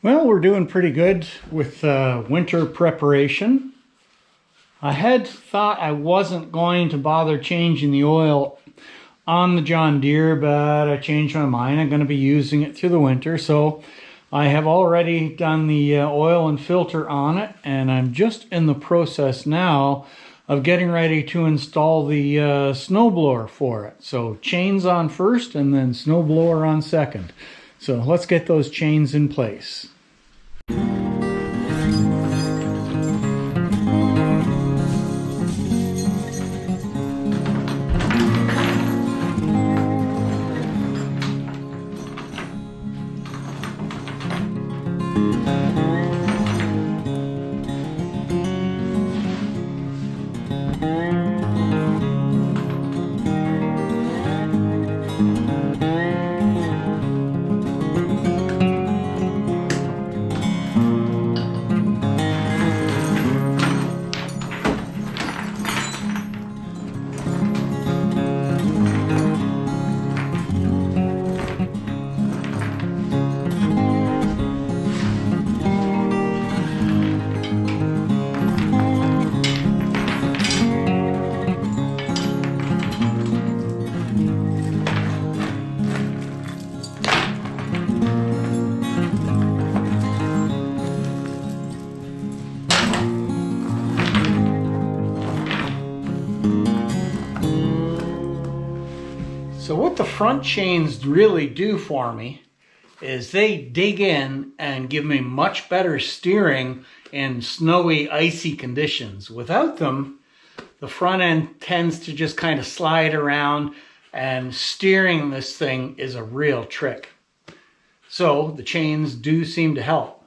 Well, we're doing pretty good with winter preparation. I had thought I wasn't going to bother changing the oil on the John Deere, but I changed my mind. I'm going to be using it through the winter, so I have already done the oil and filter on it, and I'm just in the process now of getting ready to install the snowblower for it. So chains on first and then snowblower on second. So let's get those chains in place. So what the front chains really do for me is they dig in and give me much better steering in snowy, icy conditions. Without them, the front end tends to just kind of slide around, and steering this thing is a real trick. So the chains do seem to help.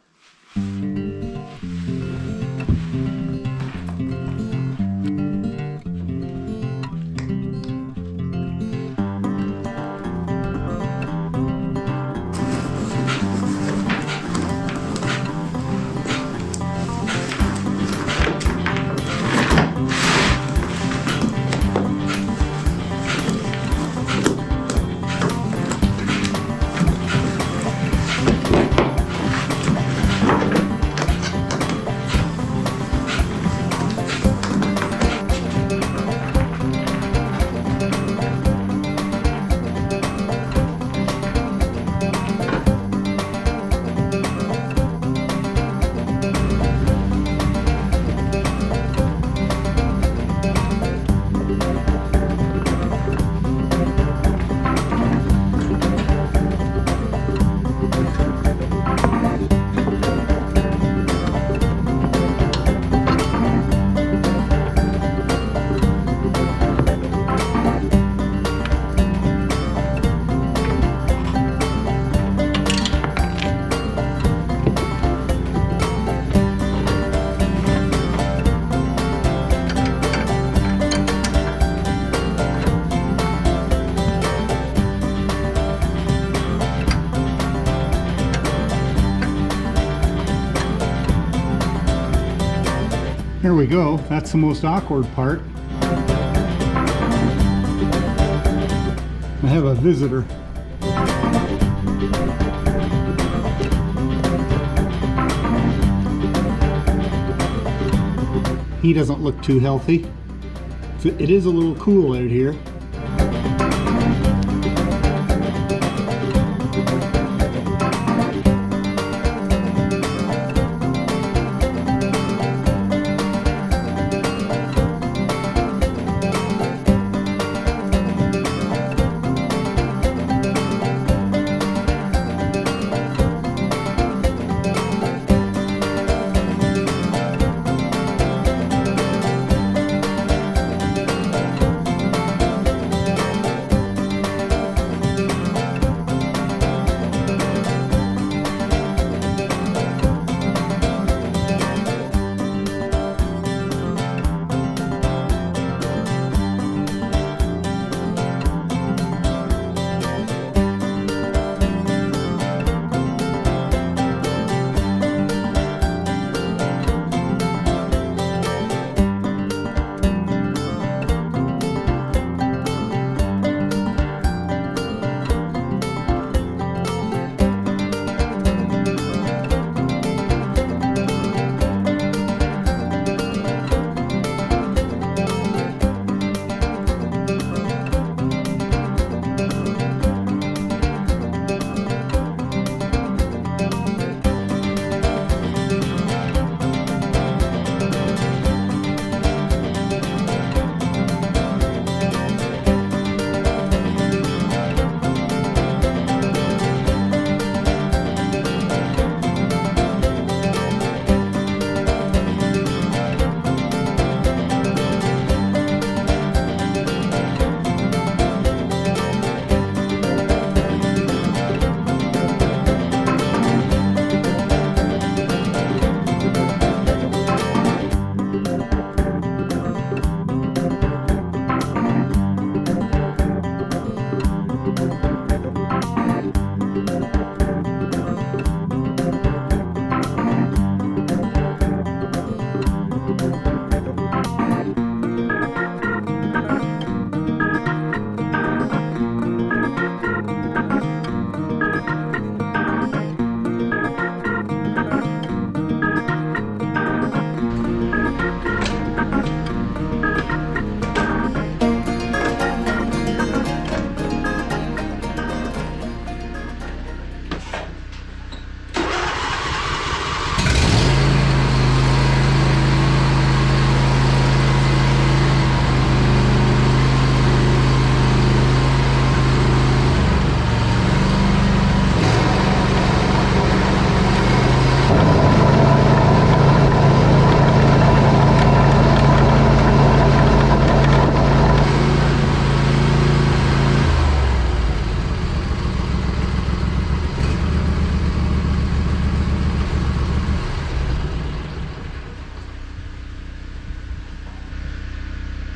Here we go. That's the most awkward part. I have a visitor. He doesn't look too healthy. It is a little cool out here.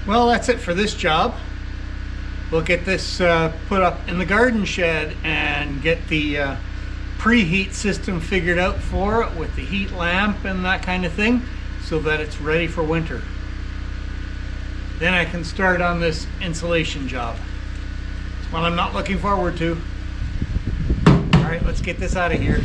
Well, that's it for this job. We'll get this put up in the garden shed and get the preheat system figured out for it with the heat lamp and that kind of thing so that it's ready for winter. Then I can start on this insulation job. It's one I'm not looking forward to. All right, let's get this out of here.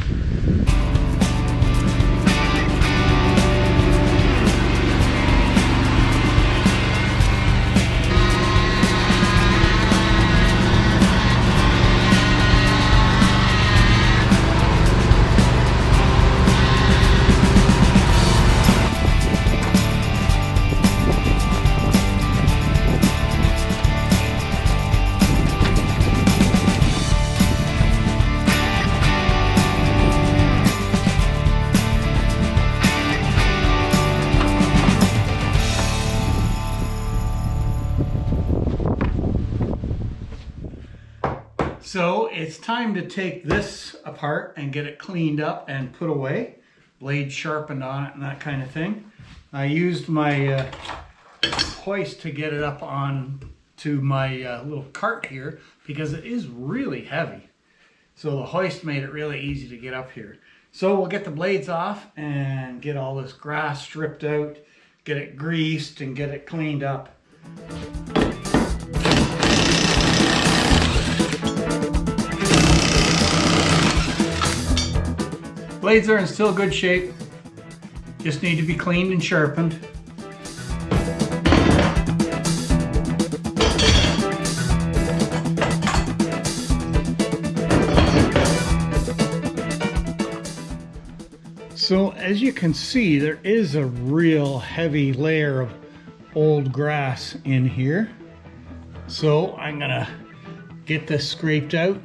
So it's time to take this apart and get it cleaned up and put away. Blade sharpened on it and that kind of thing. I used my hoist to get it up on to my little cart here because it is really heavy. So the hoist made it really easy to get up here. So we'll get the blades off and get all this grass stripped out, get it greased and get it cleaned up. Blades are in still good shape, just need to be cleaned and sharpened. So as you can see, there is a real heavy layer of old grass in here. So I'm gonna get this scraped out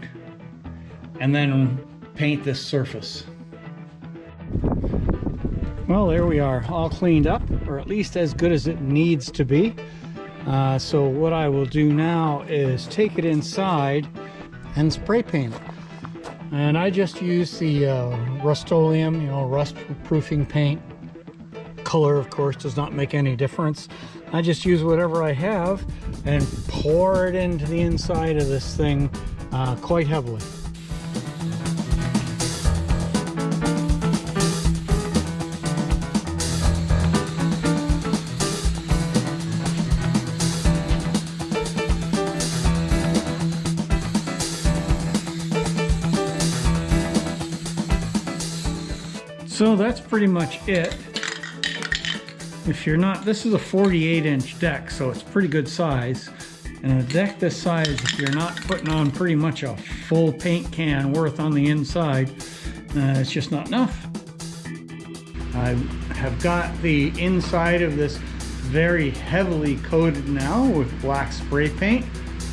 and then paint this surface. Well, there we are, all cleaned up, or at least as good as it needs to be. So what I will do now is take it inside and spray paint it. And I just use the Rust-Oleum, rust proofing paint. Color, of course, does not make any difference. I just use whatever I have and pour it into the inside of this thing quite heavily. So that's pretty much it. If you're not, this is a 48-inch deck, so it's pretty good size. And a deck this size, if you're not putting on pretty much a full paint can worth on the inside, it's just not enough. I have got the inside of this very heavily coated now with black spray paint.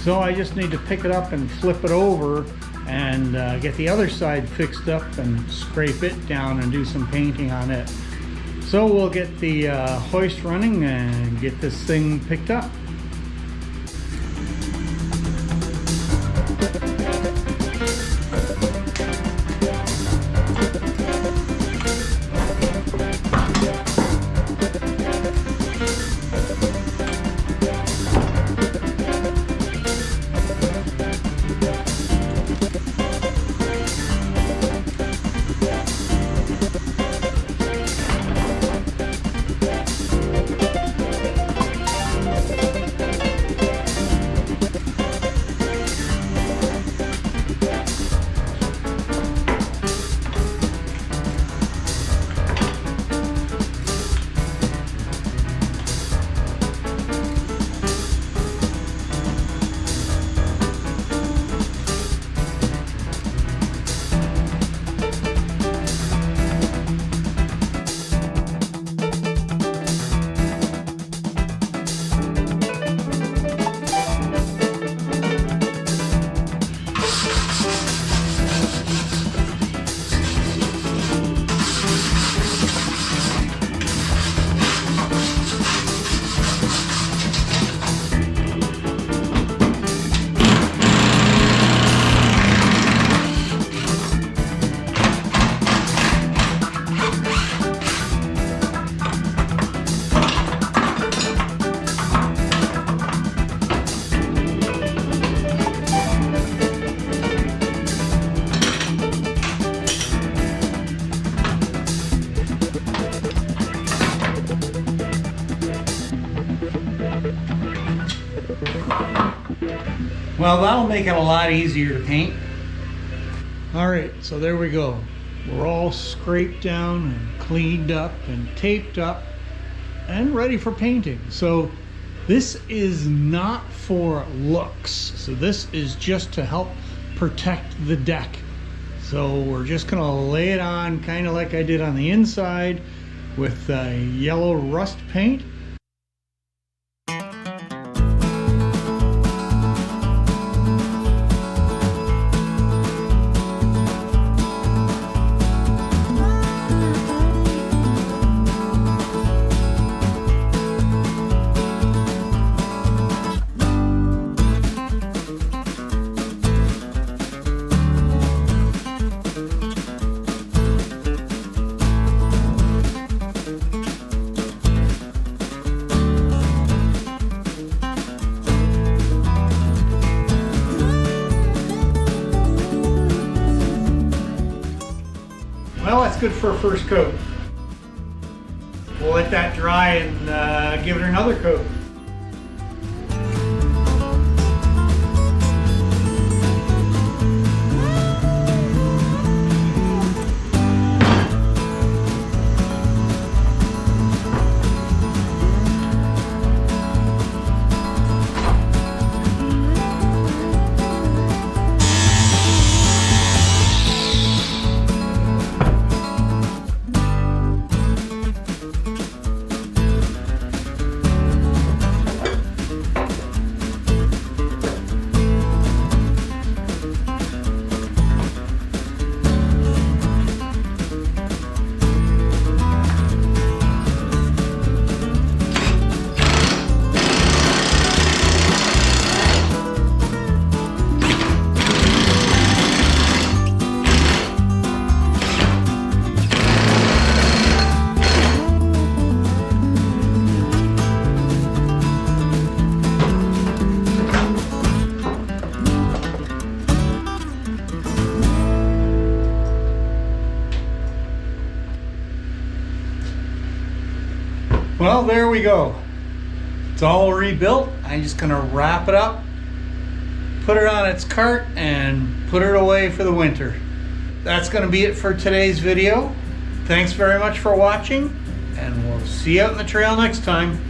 So I just need to pick it up and flip it over and get the other side fixed up and scrape it down and do some painting on it. So we'll get the hoist running and get this thing picked up. Well, that'll make it a lot easier to paint. All right, so there we go. We're all scraped down and cleaned up and taped up and ready for painting. So this is not for looks. So this is just to help protect the deck. So we're just gonna lay it on kind of like I did on the inside with yellow rust paint. Well, that's good for a first coat. We'll let that dry and give it another coat. Well, there we go. It's all rebuilt. I'm just gonna wrap it up, put it on its cart, and put it away for the winter. That's gonna be it for today's video. Thanks very much for watching, and we'll see you out in the trail next time.